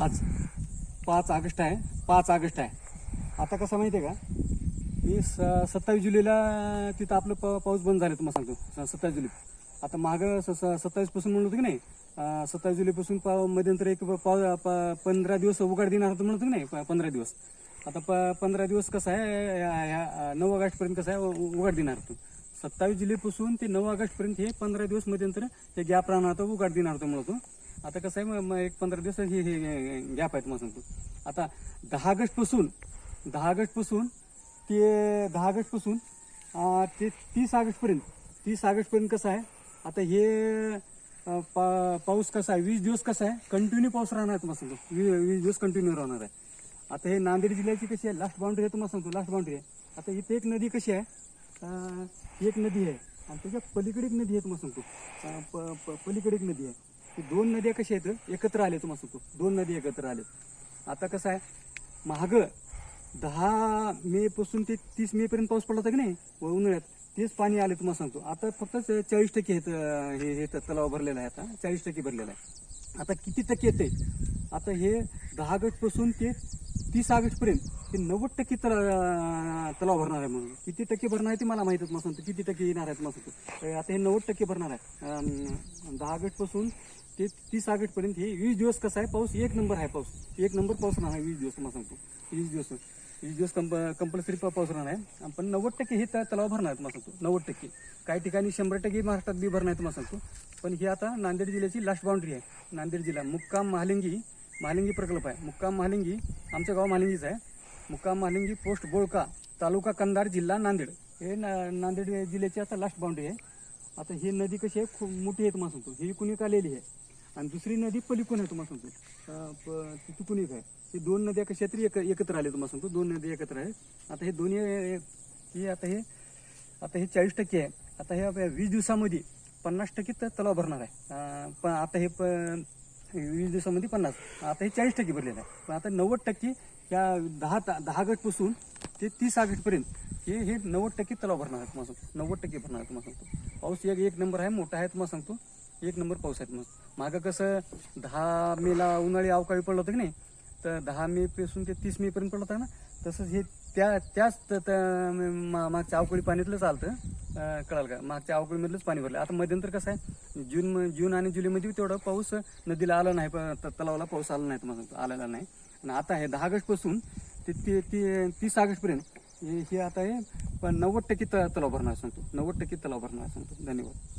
आज 5 ऑगस्ट आहे. 5 ऑगस्ट आहे. आता कसं माहिती आहे का, मी 27 जुलैला तिथं आपलं पाऊस बंद झाला तुम्हाला सांगतो. 27 जुलै आता मागं 27 पासून म्हणलं होतं की नाही, 27 जुलैपासून मध्यंतर एक 15 दिवस उघाड देणार होतं म्हणत की नाही, 15 दिवस. आता 15 दिवस कसं आहे, 9 ऑगस्टपर्यंत कसं आहे उघाड देणार होतं. 27 जुलैपासून ते 9 ऑगस्टपर्यंत हे 15 दिवस मध्यंतर हे गॅप राहणार होतं, उघाड देणार होतं म्हणतो. आता कसं आहे मग एक 15 दिवस हे गॅप आहे तुम्हाला सांगतो. आता 10 ऑगस्टपासून ते 10 ऑगस्टपासून ते 30 ऑगस्टपर्यंत कसं आहे, आता हे पाऊस कसा आहे, 20 दिवस कसा आहे कंटिन्यू पाऊस राहणार आहे तुम्हाला सांगतो. 20 दिवस कंटिन्यू राहणार आहे. आता हे नांदेड जिल्ह्याची कशी आहे, लास्ट बाउंड्री आहे तुम्हाला सांगतो. लास्ट बाउंड्री आहे. आता इथे एक नदी कशी आहे, एक नदी आहे आणि त्याच्या पलीकडे एक नदी आहे तुम्हाला सांगतो. पलीकडे एक नदी आहे. ते 2 नद्या कशा आहेत एकत्र आले तुम्हाला सांगतो. 2 नदी एकत्र आले. आता कसं आहे, माग 10 मे पासून ते 30 मे पर्यंत पाऊस पडला होता की नाही उन्हाळ्यात, तेच पाणी आले तुम्हाला सांगतो. आता फक्त 40% हे तलाव भरलेला आहे. आता 40% भरलेला आहे. आता किती टक्के येते, आता हे 10 ऑगस्ट पासून ते 30 ऑगस्ट पर्यंत ते 90% तलाव भरणार आहे. म्हणून किती टक्के भरणार आहे ते मला माहित तुम्हाला सांगतो. किती टक्के येणार आहे तुम्हाला सांगतो. आता हे 90% भरणार आहे. 10 ऑगस्ट पासून ते 30 ऑगस्ट पर्यंत हे 20 दिवस कसा आहे पाऊस एक नंबर आहे. पाऊस एक नंबर पाऊस राहणार आहे 20 दिवस तुम्हाला सांगतो. 20 दिवस कंपल्सरी पाऊस राहणार आहे. पण 90% हे तलाव भरणार आहे तुम्हाला सांगतो. 90%. काही ठिकाणी 100% महाराष्ट्रात बी भरणार आहे तुम्हाला सांगतो. पण ही आता नांदेड जिल्ह्याची लास्ट बाउंड्री आहे. नांदेड जिल्हा मुक्काम महालिंगी प्रकल्प आहे. मुक्काम महालिंगी आमचं गाव महालिंगीच आहे. मुक्काम महालिंगी पोस्ट बोळका तालुका कंधार जिल्हा नांदेड हे नांदेड जिल्ह्याची आता लास्ट बाउंड्री आहे. आता ही नदी कशी आहे खूप मोठी आहे तुम्हाला सांगतो. ही कुणी आलेली आहे आणि दुसरी नदी पलीकडून आहे तुम्हाला सांगतो. तिथून एक आहे. हे 2 नद्या कशा तरी एकत्र आले तुम्हाला सांगतो. 2 नद्या एकत्र आहेत. आता हे दोन्ही हे आता हे 40% आहे. आता हे 20 दिवसामध्ये 50% तलाव भरणार आहे. पण आता हे 20 दिवसामध्ये 50, आता हे 40% भरलेलं आहे. पण आता 90% या 10 ऑगस्ट पासून ते 30 ऑगस्ट पर्यंत हे 90% तलाव भरणार आहे तुम्हाला सांगतो. 90% भरणार आहे तुम्हाला सांगतो. पाऊस एक नंबर आहे, मोठा आहे तुम्हाला सांगतो. एक नंबर पाऊस आहे तुम्हाला. मागं कसं 10 मेला उन्हाळी अवकाळी पडलं होतं की नाही, तर 10 मे पासून ते 30 मे पर्यंत पडलं होतं ना, तसंच हे त्याच मागच्या अवकाळी पाण्यातलंच आलतं. कळाल का, मागच्या अवकाळीमधलंच पाणी भरलं. आता मध्यंतर कसं आहे जून आणि जुलैमध्ये तेवढा पाऊस नदीला आला नाही, तलावाला पाऊस आला नाही तुम्हाला सांगतो, आलेला नाही. आणि आता हे 10 ऑगस्ट पासून ते 30 ऑगस्ट पर्यंत हे आता हे 90% तलाव भरणार सांगतो. 90% तलाव भरणार सांगतो. धन्यवाद.